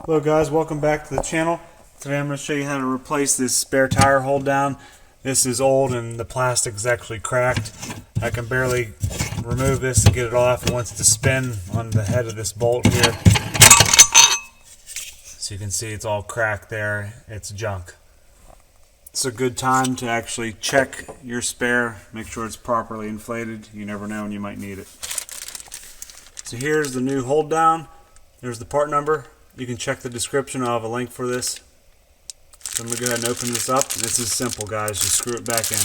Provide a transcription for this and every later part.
Hello guys, welcome back to the channel. Today I'm going to show you how to replace this spare tire hold down. This is old and the plastic is actually cracked. I can barely remove this to get it off. It wants to spin on the head of this bolt here. So you can see it's all cracked there. It's junk. It's a good time to actually check your spare, make sure it's properly inflated. You never know when you might need it. So here's the new hold down. There's the part number. You can check the description. I'll have a link for this. So I'm going to go ahead and open this up. This is simple, guys. Just screw it back in.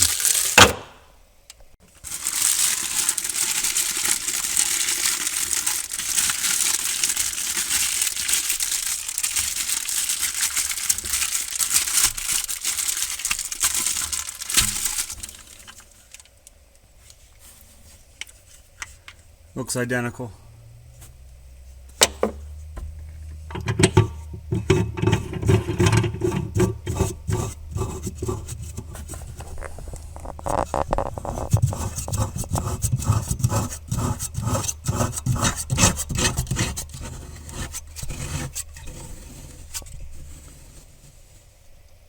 Looks identical.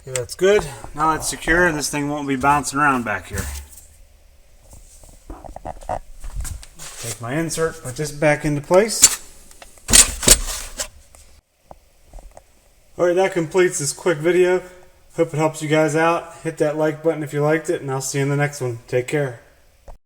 Okay, that's good. Now it's secure and this thing won't be bouncing around back here. Take my insert, put this back into place. Alright, that completes this quick video. Hope it helps you guys out. Hit that like button if you liked it, and I'll see you in the next one. Take care.